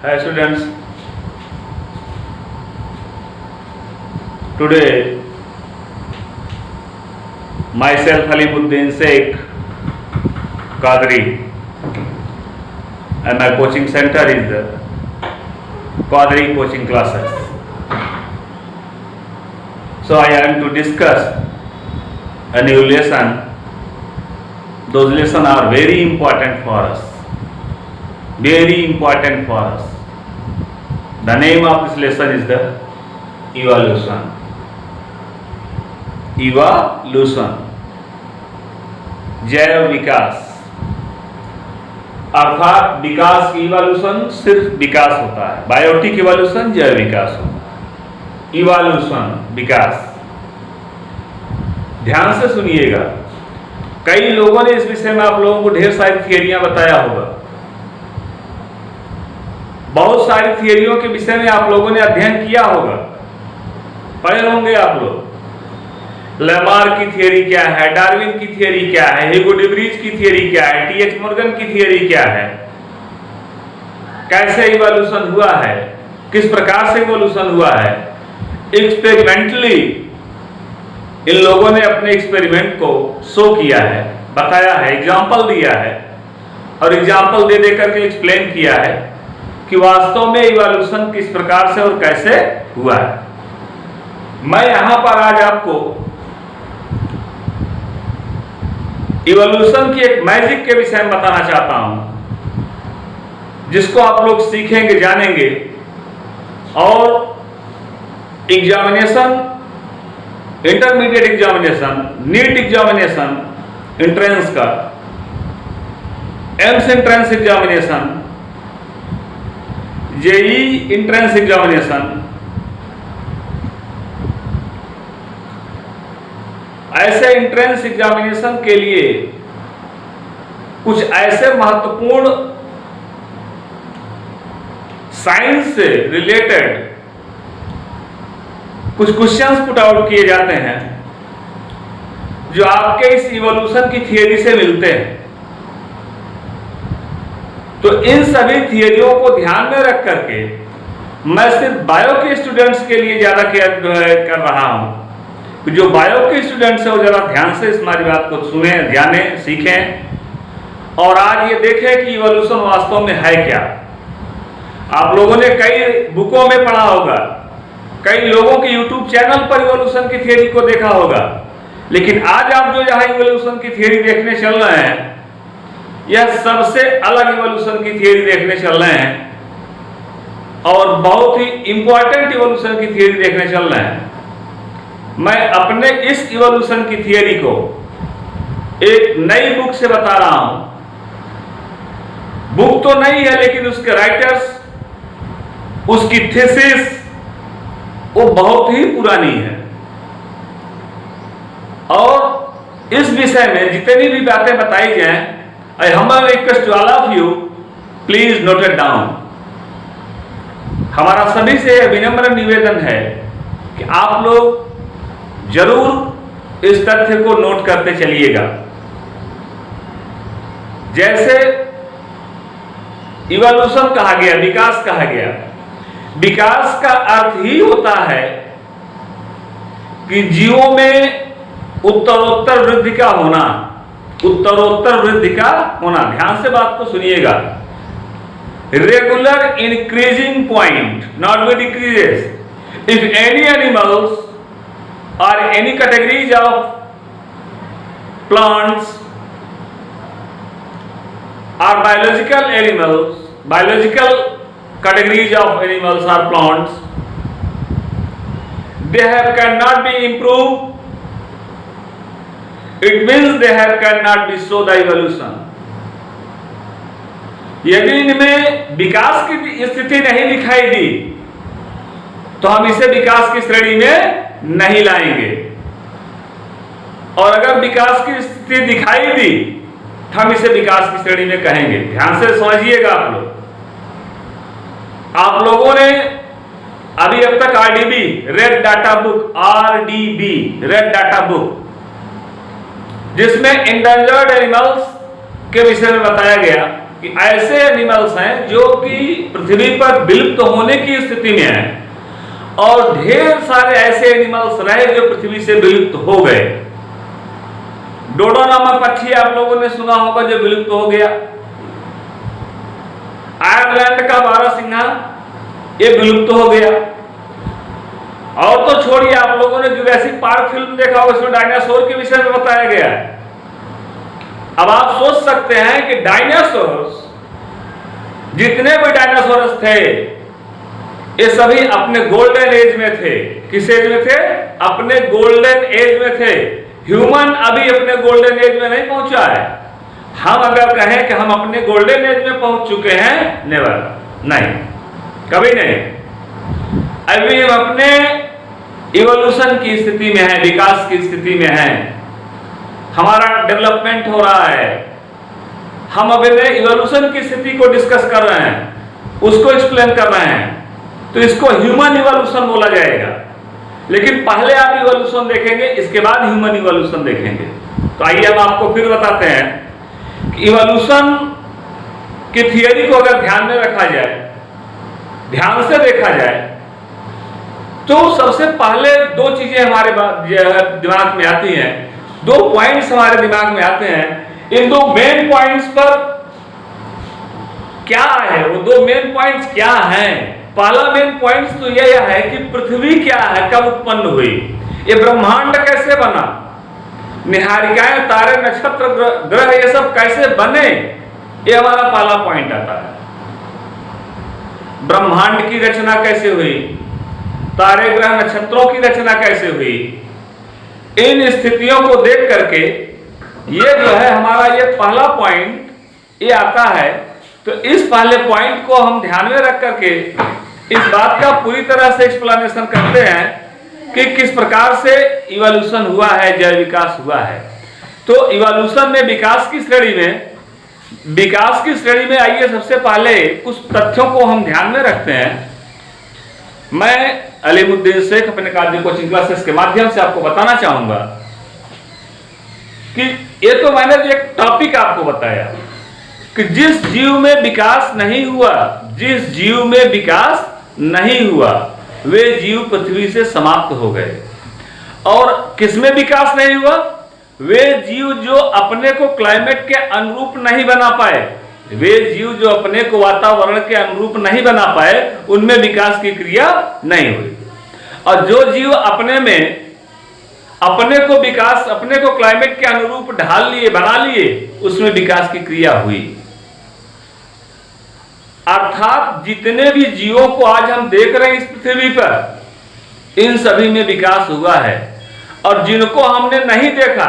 Hi students, today myself Halimuddin Sheikh Qadri and my coaching center is the Qadri coaching classes. So I am to discuss a new lesson. Those lessons are very important for us. Very important for us. The name of this lesson is the evolution. Evolution. जैव विकास अर्थात विकास की evolution सिर्फ विकास होता है, biotic evolution जैव विकास होता है। Evolution विकास, ध्यान से सुनिएगा। कई लोगों ने इस विषय में आप लोगों को ढेर सारी थियरियां बताया होगा। बहुत सारी थियरियों के विषय में आप लोगों ने अध्ययन किया होगा, पढ़े होंगे आप लोग। लेमार की थियरी क्या है, डार्विन की थियरी क्या है, ह्यूगो डे व्रीज की थियरी क्या है, टी.एच. मॉर्गन की थियरी क्या है, कैसे इवोल्यूशन हुआ है, किस प्रकार से इवोल्यूशन हुआ है। एक्सपेरिमेंटली इन लोगों ने अपने एक्सपेरिमेंट को शो किया है, बताया है, एग्जाम्पल दिया है और एग्जाम्पल दे करके एक्सप्लेन किया है कि वास्तव में इवोल्यूशन किस प्रकार से और कैसे हुआ है। मैं यहां पर आज आपको इवोल्यूशन की एक मैजिक के विषय में बताना चाहता हूं, जिसको आप लोग सीखेंगे, जानेंगे और examination, intermediate examination, NEET examination, entrance का, AIIMS entrance examination, JEE entrance examination, ऐसे एंट्रेंस एग्जामिनेशन के लिए कुछ ऐसे महत्वपूर्ण साइंस से रिलेटेड कुछ क्वेश्चंस पुट आउट किए जाते हैं जो आपके इस इवोल्यूशन की थियरी से मिलते हैं। तो इन सभी थियरियों को ध्यान में रख करके मैं सिर्फ बायो के स्टूडेंट्स के लिए ज्यादा केयर कर रहा हूं। जो बायो के स्टूडेंट्स हैं वो जरा ध्यान से इस हमारी बात को सुने, जाने, सीखें और आज ये देखें कि इवोल्यूशन वास्तव में है क्या। आप लोगों ने कई बुकों में पढ़ा होगा, कई लोगों के यूट्यूब चैनल पर इवोल्यूशन की थियरी को देखा होगा, लेकिन आज आप जो यहाँ इवोल्यूशन की थियरी देखने चल रहे हैं, यह सबसे अलग इवोल्यूशन की थियरी देखने चल रहे हैं और बहुत ही इंपॉर्टेंट इवोल्यूशन की थियरी देखने चल रहे हैं। मैं अपने इस इवोल्यूशन की थियरी को एक नई बुक से बता रहा हूं। बुक तो नई है लेकिन उसके राइटर्स, उसकी थीसिस वो बहुत ही पुरानी है और इस विषय में जितनी भी बातें बताई जाएं, I humble request to all of you, please note it down. हमारा सभी से विनम्र निवेदन है कि आप लोग जरूर इस तथ्य को नोट करते चलिएगा। जैसे इवोल्यूशन कहा गया, विकास कहा गया, विकास का अर्थ ही होता है कि जीवों में उत्तरोत्तर वृद्धि का होना, उत्तरोत्तर वृद्धि का होना। ध्यान से बात को सुनिएगा। Regular increasing point, not with decreases. If any animals or any categories of plants or biological animals, biological categories of animals or plants, they have cannot be improved, it means they have cannot be show the evolution। यदि इनमें विकास की स्थिति नहीं दिखाई दी तो हम इसे विकास की श्रेणी में नहीं लाएंगे, और अगर विकास की स्थिति दिखाई दी तो हम इसे विकास की श्रेणी में कहेंगे। ध्यान से समझिएगा आप लोगों ने अभी अब तक RDB, red data book, RDB red data book, जिसमें इंडेंजर्ड एनिमल्स के विषय में बताया गया, कि ऐसे एनिमल्स हैं जो कि पृथ्वी पर विलुप्त होने की स्थिति में हैं और ढेर सारे ऐसे एनिमल्स रहे जो पृथ्वी से विलुप्त हो गए। डोडो नामक पक्षी आप लोगों ने सुना होगा जो विलुप्त हो गया। आयरलैंड का बारहसिंगा ये विलुप्त हो गया। और तो छोड़िए, आप लोगों ने जुरासिक पार्क फिल्म देखा होगा, उसमें डायनासोर के विषय में बताया गया है। अब आप सोच सकते हैं कि डायनासोर्स, जितने भी डायनासोरस थे, ये सभी अपने गोल्डन एज में थे। किस एज में थे? अपने गोल्डन एज में थे। ह्यूमन अभी अपने गोल्डन एज में नहीं पहुंचा है। हम अगर कहें कि हम अपने गोल्डन एज में पहुंच चुके हैं, नेवर, नहीं, कभी नहीं। अभी हम अपने इवोल्यूशन की स्थिति में है, विकास की स्थिति में है। हमारा डेवलपमेंट हो रहा है। हम अभी इवोल्यूशन की स्थिति को डिस्कस कर रहे हैं, उसको एक्सप्लेन कर रहे हैं, तो इसको ह्यूमन इवोल्यूशन बोला जाएगा। लेकिन पहले आप इवोल्यूशन देखेंगे, इसके बाद ह्यूमन इवोल्यूशन देखेंगे। तो आइए हम आपको फिर बताते हैं कि इवोल्यूशन की थियरी को अगर ध्यान में रखा जाए, ध्यान से देखा जाए, तो सबसे पहले दो चीजें हमारे दिमाग में आती हैं, दो पॉइंट्स हमारे दिमाग में आते हैं। इन दो मेन पॉइंट्स पर क्या है, वो दो मेन पॉइंट्स क्या हैं? पहला मेन पॉइंट्स तो यह है कि पृथ्वी क्या है, कब उत्पन्न हुई, ये ब्रह्मांड कैसे बना, निहारिकाएं, तारे, नक्षत्र, ग्रह, ये सब कैसे बने, ये हमारा पहला पॉइंट आता है। ब्रह्मांड की रचना कैसे हुई, तारे, ग्रह, नक्षत्रों की रचना कैसे हुई, इन स्थितियों को देख करके ये जो है हमारा ये पहला पॉइंट ये आता है। तो इस पहले पॉइंट को हम ध्यान में रख करके इस बात का पूरी तरह से एक्सप्लेनेशन करते हैं कि किस प्रकार से इवोल्यूशन हुआ है, जैव विकास हुआ है। तो इवोल्यूशन में विकास की श्रेणी में आइए सबसे पहले कुछ तथ्यों को हम ध्यान में रखते हैं। मैं अलीमुद्दीन शेख अपने कार्य कोचिंग क्लासेस के माध्यम से आपको बताना चाहूंगा कि ये तो मैंने एक टॉपिक आपको बताया कि जिस जीव में विकास नहीं हुआ, जिस जीव में विकास नहीं हुआ, वे जीव पृथ्वी से समाप्त हो गए। और किसमें विकास नहीं हुआ? वे जीव जो अपने को क्लाइमेट के अनुरूप नहीं बना पाए, वे जीव जो अपने को वातावरण के अनुरूप नहीं बना पाए, उनमें विकास की क्रिया नहीं हुई। और जो जीव अपने को क्लाइमेट के अनुरूप ढाल लिए, बना लिए, उसमें विकास की क्रिया हुई। अर्थात जितने भी जीवों को आज हम देख रहे हैं इस पृथ्वी पर, इन सभी में विकास हुआ है। और जिनको हमने नहीं देखा,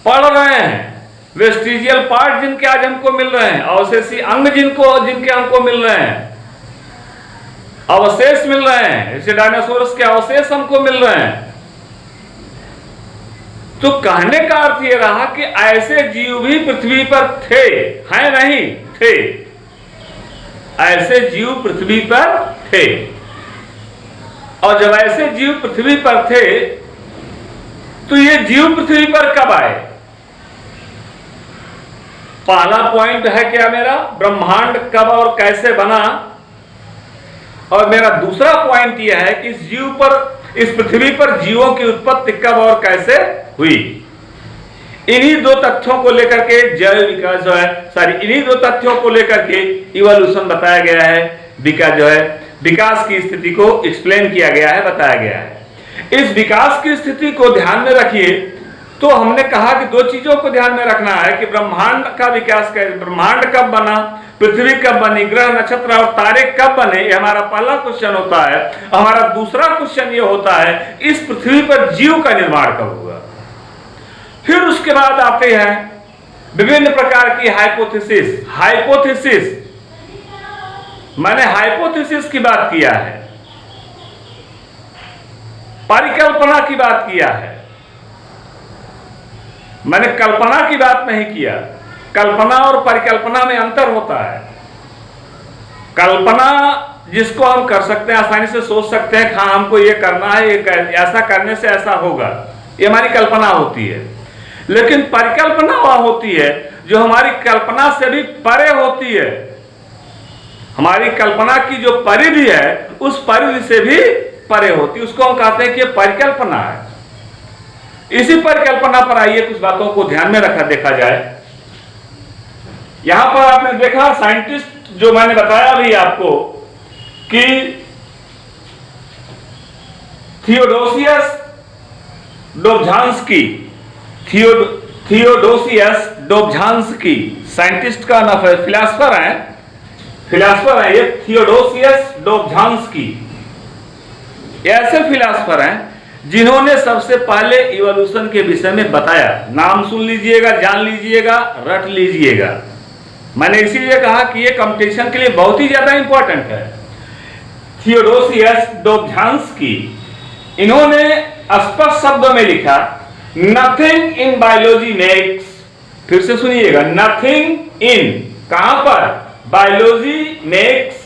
पढ़ रहे हैं, वेस्टिजियल पार्ट जिनके आज हमको मिल रहे हैं, अवशेषी अंग जिनके हमको मिल रहे हैं, अवशेष मिल रहे हैं, जैसे डायनासोरस के अवशेष हमको मिल रहे हैं। तो कहने का अर्थ यह रहा कि ऐसे जीव भी पृथ्वी पर थे, हैं नहीं थे, ऐसे जीव पृथ्वी पर थे। और जब ऐसे जीव पृथ्वी पर थे, तो ये जीव पृथ्वी पर कब आए? पहला पॉइंट है क्या मेरा, ब्रह्मांड कब और कैसे बना। और मेरा दूसरा पॉइंट यह है कि इस पृथ्वी पर जीवों की उत्पत्ति कब और कैसे हुई। इन्हीं दो तथ्यों को लेकर के जैव विकास जो है, इन्हीं दो तथ्यों को लेकर के इवोल्यूशन बताया गया है, विकास की स्थिति को एक्सप्लेन किया गया है, बताया गया है। इस विकास की स्थिति को ध्यान में रखिए। तो हमने कहा कि दो चीजों को ध्यान में रखना है कि ब्रह्मांड का विकास कैसे, ब्रह्मांड कब बना, पृथ्वी कब बनी, ग्रह, नक्षत्र और तारे कब बने, ये हमारा पहला क्वेश्चन होता है। हमारा दूसरा क्वेश्चन ये होता है इस पृथ्वी पर जीव का निर्माण कब हुआ। फिर उसके बाद आते हैं विभिन्न प्रकार की हाइपोथेसिस। मैंने हाइपोथेसिस की बात किया है, परिकल्पना की बात किया है, मैंने कल्पना की बात नहीं किया। कल्पना और परिकल्पना में अंतर होता है। कल्पना जिसको हम कर सकते हैं, आसानी से सोच सकते हैं, हाँ हमको ये करना है, ऐसा करने से ऐसा होगा, ये हमारी कल्पना होती है। लेकिन परिकल्पना वह होती है जो हमारी कल्पना से भी परे होती है। हमारी कल्पना की जो परिधि है उस परिधि से भी परे होती है, उसको हम कहते हैं कि परिकल्पना है। इसी परिकल्पना पर आइए कुछ बातों को ध्यान में देखा जाए। यहां पर आपने देखा साइंटिस्ट जो मैंने बताया भी आपको कि थियोडोसियस डोब्झांस्की साइंटिस्ट का नाम है, फिलासफर है ये थियोडोसियस डोब्झांस्की। ऐसे फिलासफर हैं जिन्होंने सबसे पहले इवोल्यूशन के विषय में बताया। नाम सुन लीजिएगा, जान लीजिएगा, रट लीजिएगा। मैंने इसीलिए कहा कि ये कंपटीशन के लिए बहुत ही ज्यादा इंपॉर्टेंट है। थियोडोसियस डोब्झांस्की, इन्होंने स्पष्ट शब्दों में लिखा, नथिंग इन बायोलॉजी मेक्स, फिर से सुनिएगा, नथिंग इन, कहां पर, biology makes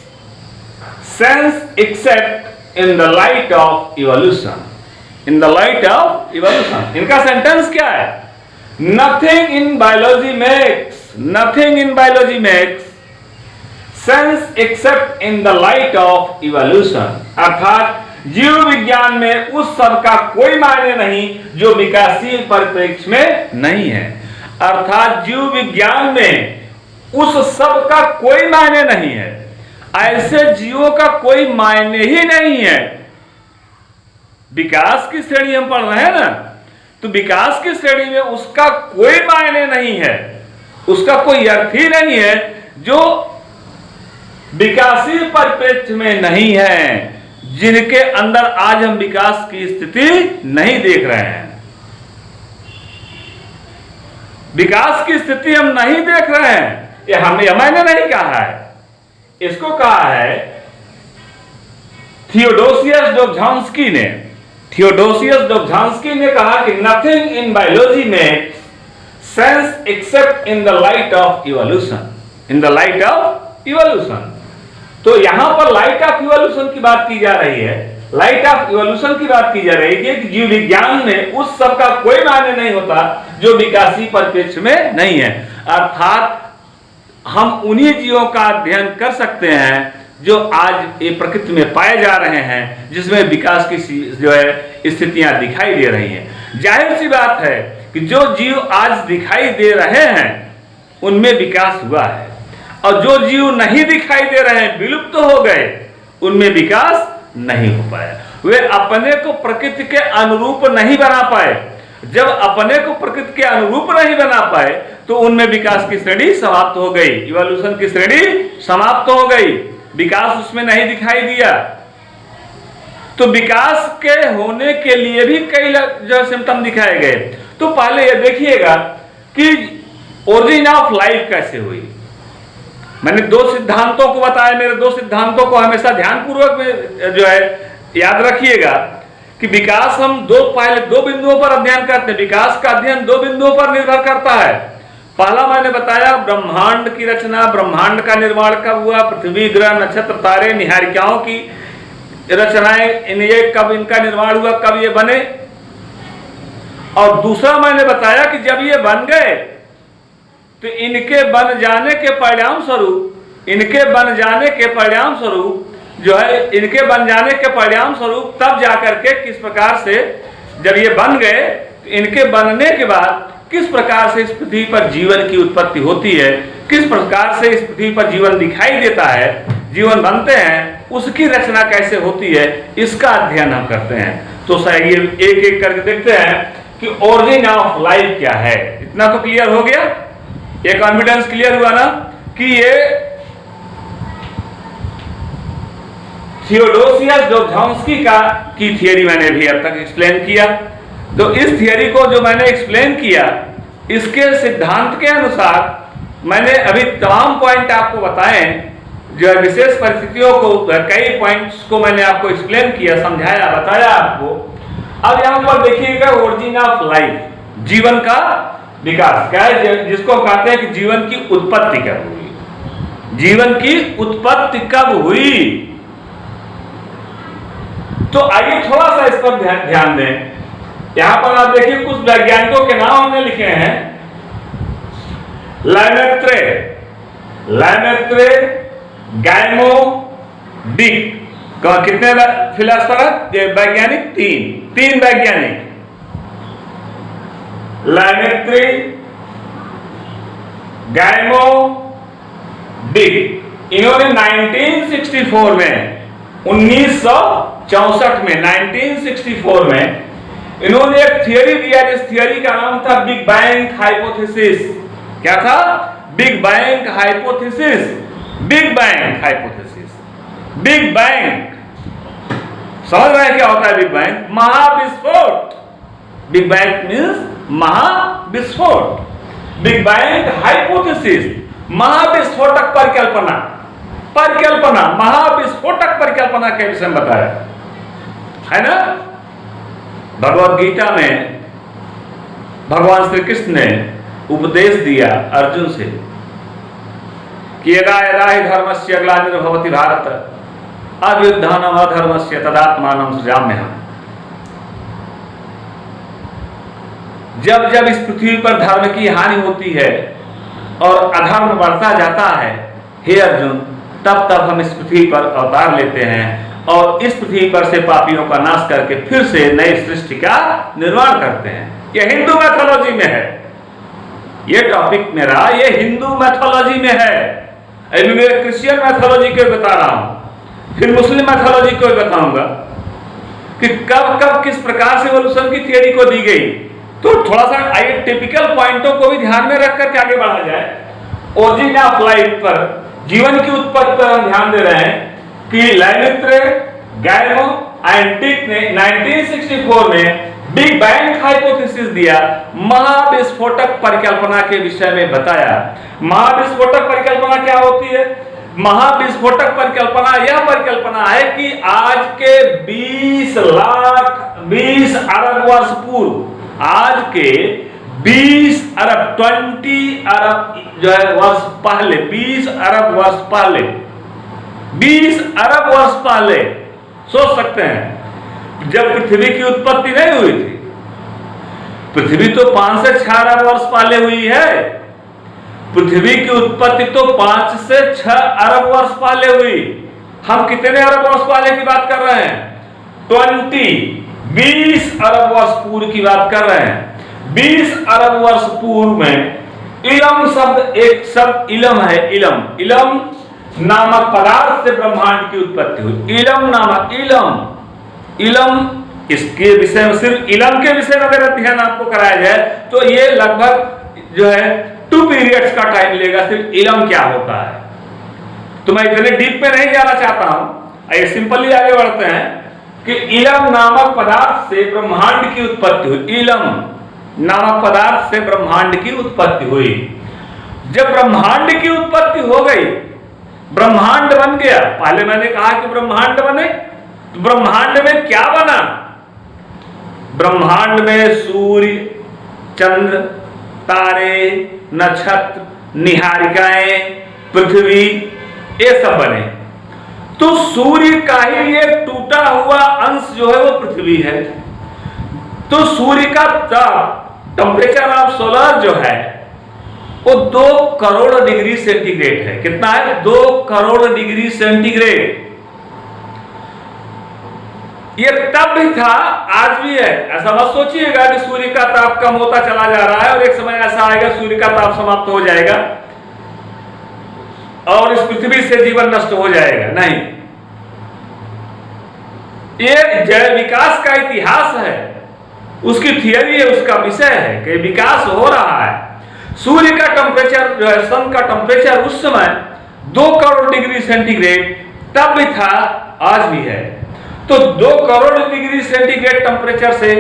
sense accept in the light of evolution. In the light of evolution, इनका सेंटेंस क्या है, nothing in biology makes sense accept in the light of evolution. अर्थात जीव विज्ञान में उस सब का कोई मायने नहीं जो विकासशील परिप्रेक्ष्य में नहीं है। अर्थात जीव विज्ञान में उस सब का कोई मायने नहीं है, ऐसे जीवों का कोई मायने ही नहीं है। विकास की श्रेणी हम पढ़ रहे हैं ना, तो विकास की श्रेणी में उसका कोई मायने नहीं है, उसका कोई अर्थ ही नहीं है जो विकासशील परिप्रेक्ष्य में नहीं है, जिनके अंदर आज हम विकास की स्थिति नहीं देख रहे हैं। विकास की स्थिति हम नहीं देख रहे हैं, ये मैंने नहीं कहा है, इसको कहा है थियोडोसियस डोब्झांस्की ने। थियोडोसियस डोब्झांस्की ने कहा कि नथिंग इन बायोलॉजी में sense accept in the light of evolution. In the light of evolution, तो यहां पर लाइट ऑफ इवोल्यूशन की बात की जा रही है। लाइट ऑफ इवोल्यूशन की बात की जा रही है कि जीव विज्ञान में उस सब का कोई मायने नहीं होता जो विकासशील परिप्रेक्ष्य में नहीं है। अर्थात हम उन्हीं जीवों का अध्ययन कर सकते हैं जो आज ये प्रकृति में पाए जा रहे हैं, जिसमें विकास की जो है स्थितियां दिखाई दे रही हैं। जाहिर सी बात है कि जो जीव आज दिखाई दे रहे हैं उनमें विकास हुआ है, और जो जीव नहीं दिखाई दे रहे हैं, विलुप्त तो हो गए, उनमें विकास नहीं हो पाया। वे अपने को प्रकृति के अनुरूप नहीं बना पाए। जब अपने को प्रकृति के अनुरूप नहीं बना पाए तो उनमें विकास की श्रेणी समाप्त हो गई, इवोल्यूशन की श्रेणी समाप्त हो गई, विकास उसमें नहीं दिखाई दिया। तो विकास के होने के लिए भी कई जो सिम्टम दिखाए गए। तो पहले ये देखिएगा कि ओरिजिन ऑफ लाइफ कैसे हुई। मैंने दो सिद्धांतों को बताया, मेरे दो सिद्धांतों को हमेशा ध्यानपूर्वक में जो है याद रखिएगा कि विकास हम पहले दो बिंदुओं पर अध्ययन करते हैं। विकास का अध्ययन दो बिंदुओं पर निर्भर करता है। पहला मैंने बताया ब्रह्मांड की रचना, ब्रह्मांड का निर्माण कब हुआ, पृथ्वी, ग्रह, नक्षत्र, तारे, निहारिकाओं की रचनाएं, ये कब इनका निर्माण हुआ, कब ये बने। और दूसरा मैंने बताया कि जब ये बन गए तो इनके बन जाने के परिणाम स्वरूप तब जाकर के किस प्रकार से, जब ये बन गए तो इनके बनने के बाद किस प्रकार से इस पृथ्वी पर जीवन की उत्पत्ति होती है, किस प्रकार से इस पृथ्वी पर जीवन दिखाई देता है, जीवन बनते हैं, उसकी रचना कैसे होती है, इसका अध्ययन हम करते हैं। तो सही एक एक करके देखते हैं कि ओरिजिन ऑफ लाइफ क्या है। इतना तो क्लियर हो गया, ये कॉन्फिडेंस क्लियर हुआ ना कि ये थियोडोसियस डोब्झांस्की की थियरी मैंने भी अब तक एक्सप्लेन किया। तो इस थियरी को जो मैंने एक्सप्लेन किया, इसके सिद्धांत के अनुसार मैंने अभी तमाम पॉइंट आपको बताए, जो विशेष परिस्थितियों को, कई पॉइंट्स को मैंने आपको एक्सप्लेन किया, समझाया, बताया आपको। अब यहां पर देखिएगा ओरिजिन ऑफ लाइफ, जीवन का विकास क्या है, जिसको कहते हैं कि जीवन की उत्पत्ति कब हुई। जीवन की उत्पत्ति कब हुई, तो आइए थोड़ा सा इस पर ध्यान दें। यहां पर आप देखिए कुछ वैज्ञानिकों के नाम हमने लिखे हैं। लैमेत्रे, लैमेत्रे, गैमोडिक। कितने फिलोसफर है वैज्ञानिक? तीन वैज्ञानिक, लैमेत्रे, गैमोडिक। इन्होंने 1964 में 1964 में 1964 में इन्होंने एक थियरी दिया, जिस थियरी का नाम था बिग बैंग हाइपोथेसिस। क्या था? Big bang hypothesis. Big bang hypothesis, big bang. समझ रहे हैं क्या होता है बिग बैंग? महाविस्फोट। बिग बैंग मीन्स महाविस्फोट। बिग बैंग हाइपोथेसिस, महाविस्फोटक परिकल्पना, परिकल्पना, महाविस्फोटक परिकल्पना के विषय में बताया है ना। भगवद गीता में भगवान श्री कृष्ण ने उपदेश दिया अर्जुन से कि यदा यदा हि धर्मस्य ग्लानिर्भवति भारत अभ्युत्थानम् अधर्मस्य तदात्मानं सृजाम्यहम्। जब जब इस पृथ्वी पर धर्म की हानि होती है और अधर्म बढ़ता जाता है, हे अर्जुन, तब तब हम इस पृथ्वी पर अवतार लेते हैं और इस पृथ्वी पर से पापियों का नाश करके फिर से नई सृष्टि का निर्माण करते हैं। यह हिंदू मैथोलॉजी में है। यह टॉपिक मेरा ये हिंदू मैथोलॉजी में है। अभी मैं क्रिश्चियन मैथोलॉजी को बता रहा हूं, फिर मुस्लिम मैथोलॉजी को बताऊंगा कि कब कब किस प्रकार से इवोल्यूशन की थियरी को दी गई। तो थोड़ा सा आइए टिपिकल पॉइंटों को भी ध्यान में रखकर के आगे बढ़ा जाए। ओरिजिन ऑफ लाइफ पर, जीवन की उत्पत्ति पर हम ध्यान दे रहे हैं कि लैमेत्रे, गैमोडिक ने 1964 में बिग बैंग हाइपोथेसिस दिया, महाविस्फोटक परिकल्पना के विषय में बताया। महाविस्फोटक परिकल्पना क्या होती है? महाविस्फोटक परिकल्पना यह परिकल्पना है कि आज के 20 अरब वर्ष पूर्व, आज के 20 अरब 20 अरब जो है वर्ष पहले, 20 अरब वर्ष पहले, 20 अरब वर्ष पहले, सोच सकते हैं जब पृथ्वी की उत्पत्ति नहीं हुई थी। पृथ्वी तो 5 से 6 अरब वर्ष पहले हुई है। पृथ्वी की उत्पत्ति तो 5 से 6 अरब वर्ष पहले हुई। हम कितने अरब वर्ष पहले की बात कर रहे हैं? 20 अरब वर्ष पूर्व की बात कर रहे हैं। 20 अरब वर्ष पूर्व में इलम शब्द, एक शब्द इलम है। इलम, इलम नामक पदार्थ से ब्रह्मांड की उत्पत्ति हुई। इलम नामक, इलम, इसके विषय में, सिर्फ इलम के विषय में अगर अध्ययन आपको कराया जाए तो ये लगभग जो है 2 पीरियड्स का टाइम लेगा सिर्फ इलम क्या होता है। तो मैं इतने डीप में नहीं जाना चाहता हूं, आइए सिंपली आगे बढ़ते हैं कि इलम नामक पदार्थ से ब्रह्मांड की उत्पत्ति हुई। इलम नामक पदार्थ से ब्रह्मांड की उत्पत्ति हुई। जब ब्रह्मांड की उत्पत्ति हो गई, ब्रह्मांड बन गया। पहले मैंने कहा कि ब्रह्मांड बने, तो ब्रह्मांड में क्या बना? ब्रह्मांड में सूर्य, चंद्र, तारे, नक्षत्र, निहारिकाएं, पृथ्वी, ये सब बने। तो सूर्य का ही ये टूटा हुआ अंश जो है वो पृथ्वी है। तो सूर्य का ताप, टेम्परेचर ऑफ सोलर जो है वो 2 करोड़ डिग्री सेंटीग्रेड है। कितना है? 2 करोड़ डिग्री सेंटीग्रेड। ये तब भी था, आज भी है। ऐसा मत सोचिएगा कि सूर्य का ताप कम होता चला जा रहा है और एक समय ऐसा आएगा सूर्य का ताप समाप्त हो जाएगा और इस पृथ्वी से जीवन नष्ट हो जाएगा। नहीं, ये जैव विकास का इतिहास है, उसकी थियरी है, उसका विषय है कि विकास हो रहा है। सूर्य का टेम्परेचर जो है, सन का टेम्परेचर उस समय 2 करोड़ डिग्री सेंटीग्रेड तब भी था, आज भी है। तो 2 करोड़ डिग्री सेंटीग्रेड टेम्परेचर से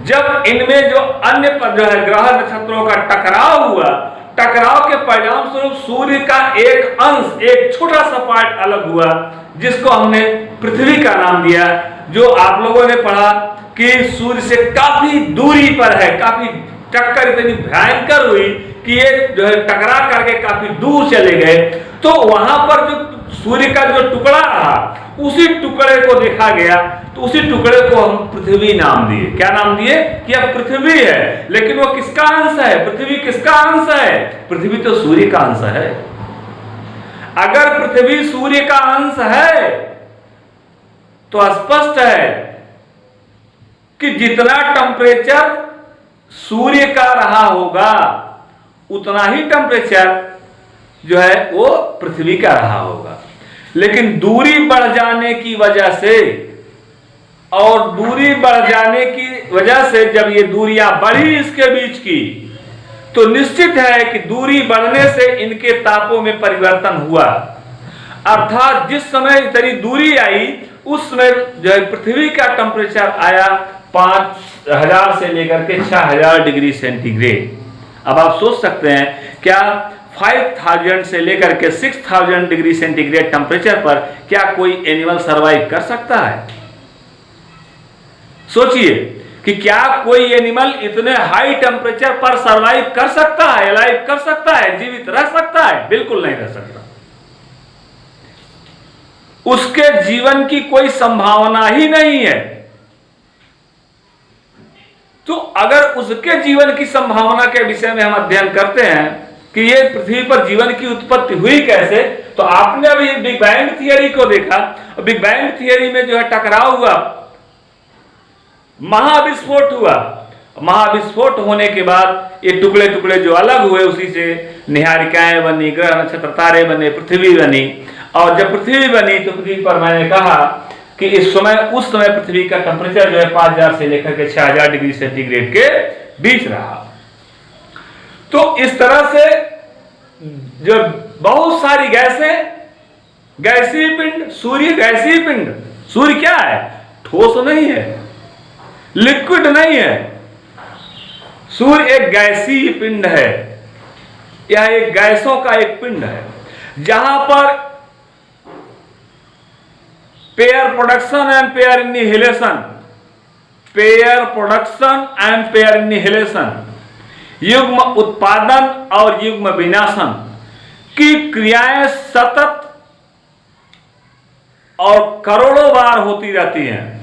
जब इनमें जो अन्य जो है ग्रह नक्षत्रों का टकराव हुआ, टकराव के परिणाम स्वरूप सूर्य का एक अंश, एक छोटा सा पार्ट अलग हुआ, जिसको हमने पृथ्वी का नाम दिया। जो आप लोगों ने पढ़ा कि सूर्य से काफी दूरी पर है, काफी टक्कर इतनी भयंकर हुई कि ये जो है टकरा करके काफी दूर चले गए। तो वहां पर जो सूर्य का जो टुकड़ा रहा उसी टुकड़े को देखा गया, तो उसी टुकड़े को हम पृथ्वी नाम दिए। क्या नाम दिए? कि अब पृथ्वी है, लेकिन वो किसका अंश है? पृथ्वी किसका अंश है? पृथ्वी तो सूर्य का अंश है। अगर पृथ्वी सूर्य का अंश है तो स्पष्ट है कि जितना टेम्परेचर सूर्य का रहा होगा उतना ही टेम्परेचर जो है वो पृथ्वी का रहा होगा। लेकिन दूरी बढ़ जाने की वजह से, और दूरी बढ़ जाने की वजह से जब ये दूरियां बढ़ी इसके बीच की, तो निश्चित है कि दूरी बढ़ने से इनके तापों में परिवर्तन हुआ। अर्थात जिस समय इतनी दूरी आई उस समय जो है पृथ्वी का टेम्परेचर आया 5000 से लेकर के 6000 डिग्री सेंटीग्रेड। अब आप सोच सकते हैं क्या 5000 से लेकर के 6000 डिग्री सेंटीग्रेड टेम्परेचर पर क्या कोई एनिमल सरवाइव कर सकता है? सोचिए कि क्या कोई एनिमल इतने हाई टेम्परेचर पर सरवाइव कर सकता है, अलाइव कर सकता है, जीवित रह सकता है? बिल्कुल नहीं रह सकता। उसके जीवन की कोई संभावना ही नहीं है। तो अगर उसके जीवन की संभावना के विषय में हम अध्ययन करते हैं कि ये पृथ्वी पर जीवन की उत्पत्ति हुई कैसे, तो आपने अभी बिग बैंग थियरी को देखा। बिग बैंग थियरी में जो है टकराव हुआ, महाविस्फोट हुआ। महाविस्फोट होने के बाद ये टुकड़े टुकड़े जो अलग हुए, उसी से निहारिकाएं बनी, ग्रह नक्षत्र तारे बने, पृथ्वी बनी। और जब पृथ्वी बनी तो पृथ्वी पर मैंने कहा कि उस समय पृथ्वी का टेम्परेचर जो है 5000 से लेकर के 6000 डिग्री सेंटीग्रेड के बीच रहा। तो इस तरह से जो बहुत सारी गैसें, गैसीय पिंड, सूर्य गैसीय पिंड। सूर्य क्या है? ठोस नहीं है, लिक्विड नहीं है। सूर्य एक गैसीय पिंड है, यह एक गैसों का एक पिंड है जहां पर pair production and pair annihilation, pair production and pair annihilation, युग्म उत्पादन और युग्म विनाशन की क्रियाएं सतत और करोड़ों बार होती रहती हैं।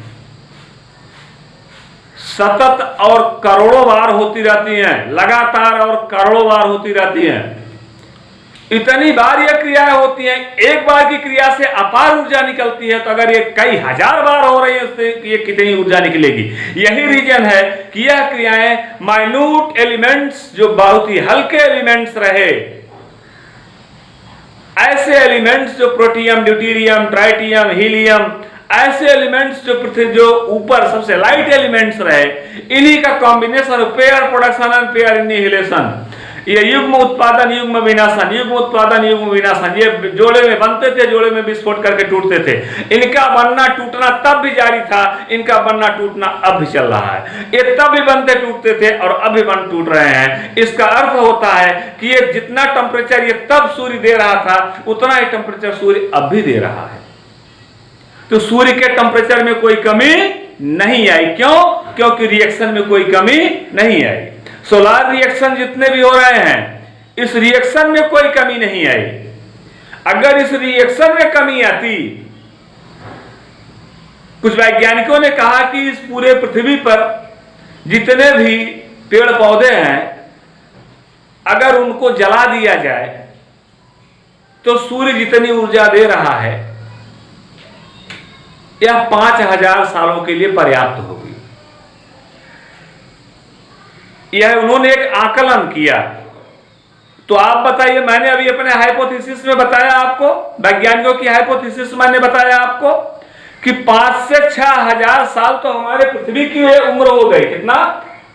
सतत और करोड़ों बार होती रहती हैं, लगातार और करोड़ों बार होती रहती हैं। इतनी बार ये क्रियाएं होती हैं, एक बार की क्रिया से अपार ऊर्जा निकलती है। तो अगर ये कई हजार बार हो रही है उससे ये कितनी ऊर्जा निकलेगी? यही रीजन है कि यह क्रियाएं माइन्यूट एलिमेंट्स, जो बहुत ही हल्के एलिमेंट्स रहे, ऐसे एलिमेंट्स जो प्रोटियम, ड्यूटेरियम, ट्राइटियम, हीलियम, ऐसे एलिमेंट्स जो पृथ्वी जो ऊपर सबसे लाइट एलिमेंट्स रहे, इन्हीं का combination pair production and pair annihilation, ये युग्म उत्पादन युग्म विनाशन, युग्म उत्पादन युग्म विनाशन, ये जोड़े में बनते थे, जोड़े में विस्फोट करके टूटते थे। इनका बनना टूटना तब भी जारी था, इनका बनना टूटना अब भी चल रहा है। ये तब भी बनते टूटते थे और अब भी बन टूट रहे हैं। इसका अर्थ होता है कि ये जितना टेम्परेचर ये तब सूर्य दे रहा था उतना ही टेम्परेचर सूर्य अब भी दे रहा है। तो सूर्य के टेम्परेचर में कोई कमी नहीं आई। क्यों? क्योंकि रिएक्शन में कोई कमी नहीं आई। सोलार रिएक्शन जितने भी हो रहे हैं, इस रिएक्शन में कोई कमी नहीं आई। अगर इस रिएक्शन में कमी आती, कुछ वैज्ञानिकों ने कहा कि इस पूरे पृथ्वी पर जितने भी पेड़ पौधे हैं, अगर उनको जला दिया जाए तो सूर्य जितनी ऊर्जा दे रहा है यह 5000 सालों के लिए पर्याप्त होगी। यह उन्होंने एक आकलन किया। तो आप बताइए, मैंने अभी अपने हाइपोथेसिस में बताया आपको, वैज्ञानिकों की हाइपोथेसिस मैंने बताया आपको कि 5 से 6000 साल तो हमारे पृथ्वी की उम्र हो गई। कितना?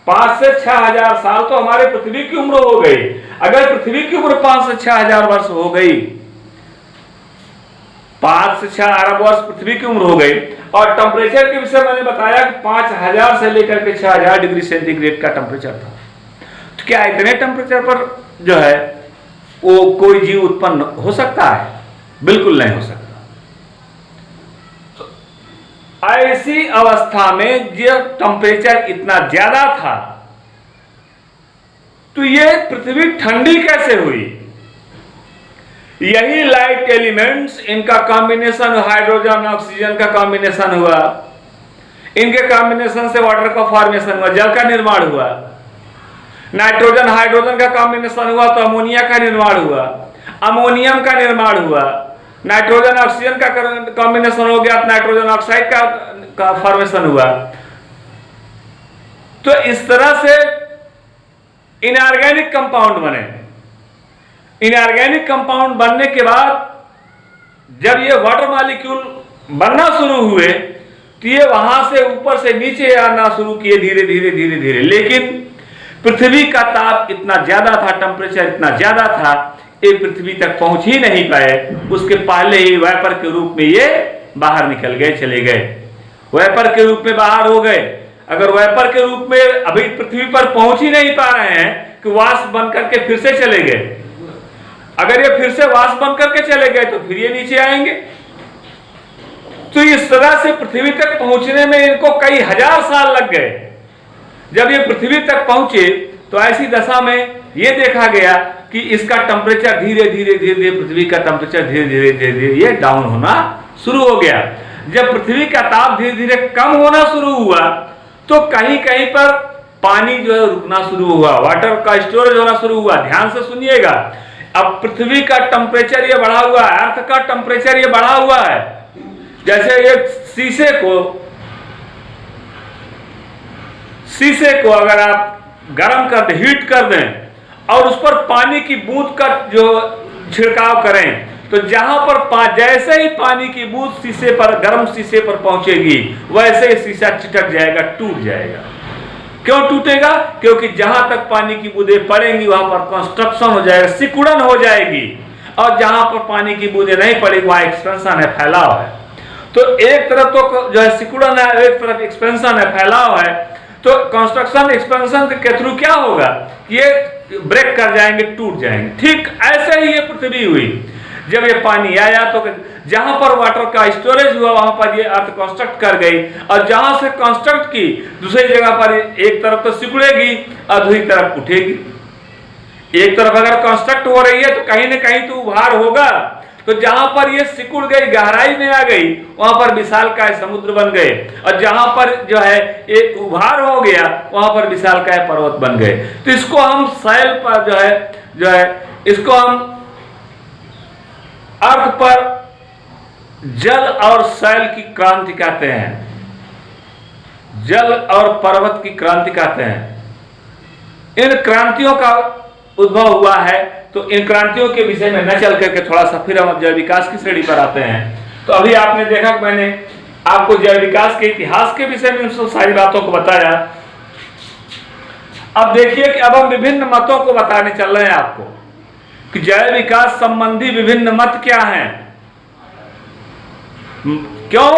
5 से 6000 साल तो हमारे पृथ्वी की उम्र हो गई। अगर पृथ्वी की उम्र 5 से 6000 वर्ष हो गई, 5 से 6 अरब वर्ष पृथ्वी की उम्र हो गई, और टेम्परेचर के विषय मैंने बताया कि 5000 से लेकर के 6000 डिग्री सेंटीग्रेड का टेम्परेचर था। तो क्या इतने टेम्परेचर पर जो है वो कोई जीव उत्पन्न हो सकता है? बिल्कुल नहीं हो सकता। तो ऐसी अवस्था में जब टेम्परेचर इतना ज्यादा था तो ये पृथ्वी ठंडी कैसे हुई? यही लाइट एलिमेंट्स, इनका कॉम्बिनेशन हाइड्रोजन ऑक्सीजन का कॉम्बिनेशन हुआ, इनके कॉम्बिनेशन से वाटर का फॉर्मेशन हुआ, जल का निर्माण हुआ। नाइट्रोजन हाइड्रोजन का कॉम्बिनेशन हुआ तो अमोनिया का निर्माण हुआ, अमोनियम का निर्माण हुआ। नाइट्रोजन ऑक्सीजन का कॉम्बिनेशन हो गया तो नाइट्रोजन ऑक्साइड का फॉर्मेशन हुआ। तो इस तरह से इनऑर्गेनिक कंपाउंड बने। इनऑर्गेनिक कंपाउंड बनने के बाद जब ये वाटर मॉलिक्यूल बनना शुरू हुए तो ये वहां से ऊपर से नीचे आना शुरू किए धीरे धीरे धीरे धीरे। लेकिन पृथ्वी का ताप इतना ज्यादा था, टेम्परेचर इतना ज्यादा था, ये पृथ्वी तक पहुंच ही नहीं पाए। उसके पहले ही वेपर के रूप में ये बाहर निकल गए, चले गए, वेपर के रूप में बाहर हो गए। अगर वेपर के रूप में अभी पृथ्वी पर पहुंच ही नहीं पा रहे हैं कि वाष्प बन करके फिर से चले गए। अगर ये फिर से वाष्प बन करके चले गए तो फिर ये नीचे आएंगे। तो इस तरह से पृथ्वी तक पहुंचने में इनको कई हजार साल लग गए। जब ये पृथ्वी तक पहुंचे तो ऐसी दशा में ये देखा गया कि इसका टेम्परेचर धीरे धीरे धीरे धीरे, पृथ्वी का टेम्परेचर धीरे धीरे धीरे धीरे ये डाउन होना शुरू हो गया। जब पृथ्वी का ताप धीरे धीरे कम होना शुरू हुआ तो कहीं कहीं पर पानी जो है रुकना शुरू हुआ, वाटर का स्टोरेज होना शुरू हुआ। ध्यान से सुनिएगा, अब पृथ्वी का टेम्परेचर ये बढ़ा हुआ है, अर्थ का टेम्परेचर ये बढ़ा हुआ है। जैसे एक शीशे को अगर आप गर्म कर दें, हीट कर दें और उस पर पानी की बूंद का जो छिड़काव करें तो जहां पर जैसे ही पानी की बूंद शीशे पर, गर्म शीशे पर पहुंचेगी वैसे ही शीशा चिटक जाएगा, टूट जाएगा। क्यों टूटेगा? क्योंकि जहां तक पानी की बूंदें पड़ेंगी वहां पर कंस्ट्रक्शन हो जाएगा, सिकुड़न हो जाएगी। और जहां पर पानी की बूंदें नहीं पड़ेगी वहां एक्सपेंशन है, फैलाव है। तो एक तरफ तो जो है सिकुड़न है, एक तरफ एक्सपेंशन है, फैलाव है। तो कंस्ट्रक्शन एक्सपेंशन के थ्रू क्या होगा? ये ब्रेक कर जाएंगे, टूट जाएंगे। ठीक ऐसे ही ये पृथ्वी हुई। जब ये पानी आया तो जहां पर वाटर का स्टोरेज हुआ वहां पर ये अर्थ कंस्ट्रक्ट कर गई, और जहां से कंस्ट्रक्ट की दूसरी जगह पर एक तरफ तो सिकुड़ेगी और दूसरी तरफ उठेगी। एक तरफ अगर कंस्ट्रक्ट हो रही है तो कहीं ना कहीं तो उभार होगा। तो जहां पर ये सिकुड़ गई, गहराई में आ गई, वहां पर विशालकाय समुद्र बन गए, और जहां पर जो है एक उभार हो गया वहां पर विशालकाय पर्वत बन गए। तो इसको हम शैल पर जो है इसको हम अर्थ पर जल और शैल की क्रांति कहते हैं, जल और पर्वत की क्रांति कहते हैं। इन क्रांतियों का उद्भव हुआ है। तो इन क्रांतियों के विषय में न चल करके थोड़ा सा फिर हम जैव विकास की श्रेणी पर आते हैं। तो अभी आपने देखा कि मैंने आपको जैव विकास के इतिहास के विषय में सब सारी बातों को बताया। अब देखिए कि अब हम विभिन्न मतों को बताने चल रहे हैं आपको कि जैव विकास संबंधी विभिन्न मत क्या हैं। क्यों?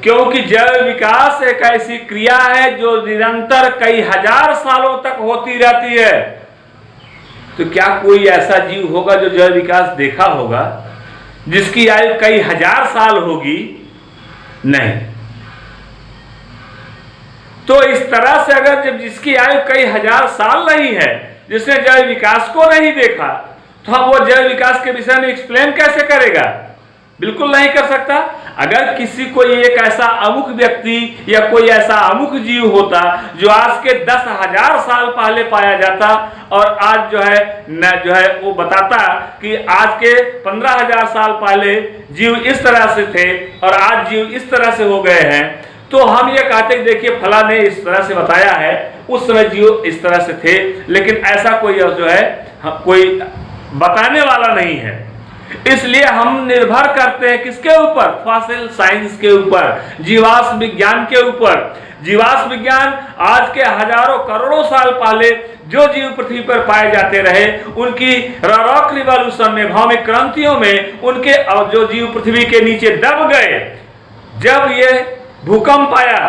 क्योंकि जैव विकास एक ऐसी क्रिया है जो निरंतर कई हजार सालों तक होती रहती है। तो क्या कोई ऐसा जीव होगा जो जैव विकास देखा होगा जिसकी आयु कई हजार साल होगी? नहीं। तो इस तरह से अगर जब जिसकी आयु कई हजार साल नहीं है, जिसने जैव विकास को नहीं देखा, तो हम वो जैव विकास के विषय में एक्सप्लेन कैसे करेगा? बिल्कुल नहीं कर सकता। अगर किसी को एक ऐसा अमुक व्यक्ति या कोई ऐसा अमुक जीव होता जो आज के 10,000 साल पहले पाया जाता और आज जो है वो बताता कि आज के 15,000 साल पहले जीव इस तरह से थे और आज जीव इस तरह से हो गए हैं, तो हम ये कहते देखिए फला ने इस तरह से बताया है, उस समय जीव इस तरह से थे। लेकिन ऐसा कोई जो है कोई बताने वाला नहीं है। इसलिए हम निर्भर करते हैं किसके ऊपर? फॉसिल साइंस के ऊपर, जीवाश्म विज्ञान के ऊपर। जीवाश्म विज्ञान आज के हजारों करोड़ों साल पहले जो जीव पृथ्वी पर पाए जाते रहे, उनकी रॉक रिवॉल्यूशन में, भौमिक क्रांतियों में उनके और जो जीव पृथ्वी के नीचे दब गए, जब ये भूकंप आया,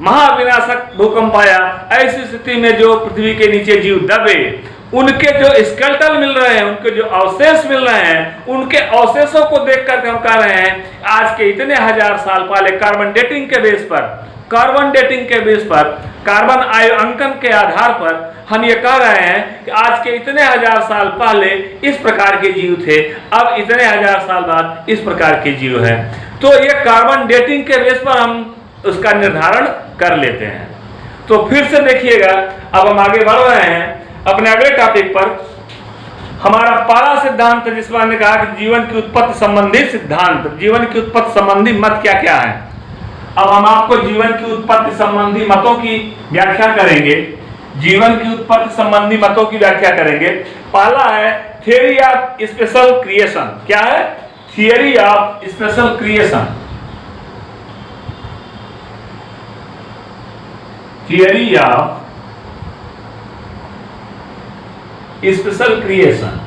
महाविनाशक भूकंप आया, ऐसी स्थिति में जो पृथ्वी के नीचे जीव दबे, उनके जो स्केलेटल मिल रहे हैं, उनके जो अवशेष मिल रहे हैं, उनके अवशेषों को देख करके हम कह रहे हैं आज के इतने हजार साल पहले कार्बन डेटिंग के बेस पर, कार्बन आयु के आधार पर हम ये कह रहे हैं कि आज के इतने हजार साल पहले इस प्रकार के जीव थे, अब इतने हजार साल बाद इस प्रकार के जीव है। तो ये कार्बन डेटिंग के बेस पर हम उसका निर्धारण कर लेते हैं। तो फिर से देखिएगा, अब हम आगे बढ़ रहे हैं अपने अगले टॉपिक पर। हमारा पहला सिद्धांत जिसमें हमने कहा कि जीवन की उत्पत्ति संबंधी सिद्धांत, जीवन की उत्पत्ति संबंधी मत क्या क्या है। अब हम आपको जीवन की उत्पत्ति संबंधी मतों की व्याख्या करेंगे, जीवन की उत्पत्ति संबंधी मतों की व्याख्या करेंगे। पहला है थियरी ऑफ स्पेशल क्रिएशन। क्या है? Theory of special creation. Theory of special creation,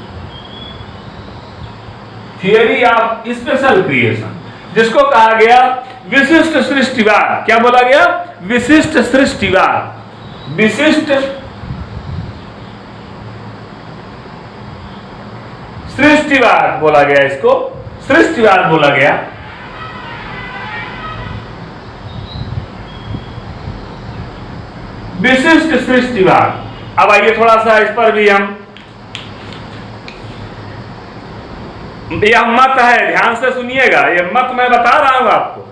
theory of special creation, जिसको कहा गया विशिष्ट सृष्टिवाद। क्या बोला गया? विशिष्ट सृष्टिवाद। विशिष्ट सृष्टिवाद बोला गया, इसको सृष्टिवाद बोला गया। विशिष्ट सृष्टिवाद। अब आइए थोड़ा सा इस पर भी हम, यह मत है, ध्यान से सुनिएगा, यह मत मैं बता रहा हूं आपको,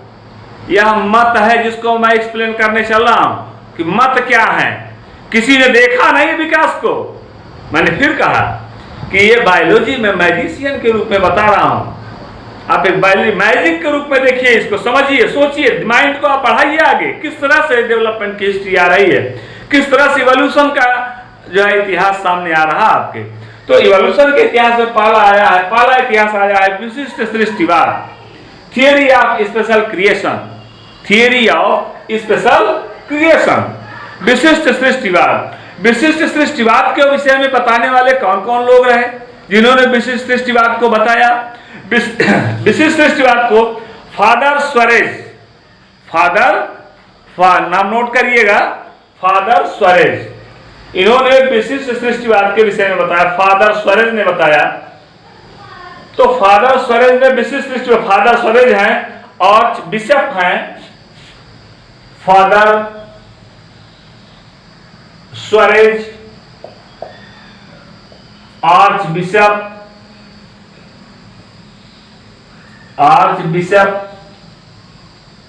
यह मत है जिसको मैं एक्सप्लेन करने चल रहा हूं कि मत क्या है। किसी ने देखा नहीं विकास को। मैंने फिर कहा कि ये बायोलॉजी में मैजिशियन के रूप में बता रहा हूं, आप एक मैजिक के रूप में देखिए, इसको समझिए, सोचिए, माइंड को आप बढ़ाइए आगे। किस तरह से डेवलपमेंट की हिस्ट्री आ रही है, किस तरह से इवोल्यूशन का जो है इतिहास सामने आ रहा है आपके। तो इवोल्यूशन के इतिहास में पहला इतिहास आया है विशिष्ट सृष्टिवाद, theory of special creation. Theory of special creation, विशिष्ट सृष्टिवाद। विशिष्ट सृष्टिवाद के विषय में बताने वाले कौन कौन लोग रहे जिन्होंने विशिष्ट सृष्टिवाद को बताया? विशिष्ट सृष्टिवाद को फादर स्वरेज, नाम नोट करिएगा, फादर स्वरेज, इन्होंने विशिष्ट सृष्टिवाद के विषय में बताया। फादर स्वरेज ने बताया। तो फादर स्वरेज ने विशिष्ट सृष्टिवाद, फादर स्वरेज हैं और बिशप हैं, फादर स्वरेज, आर्च बिशप,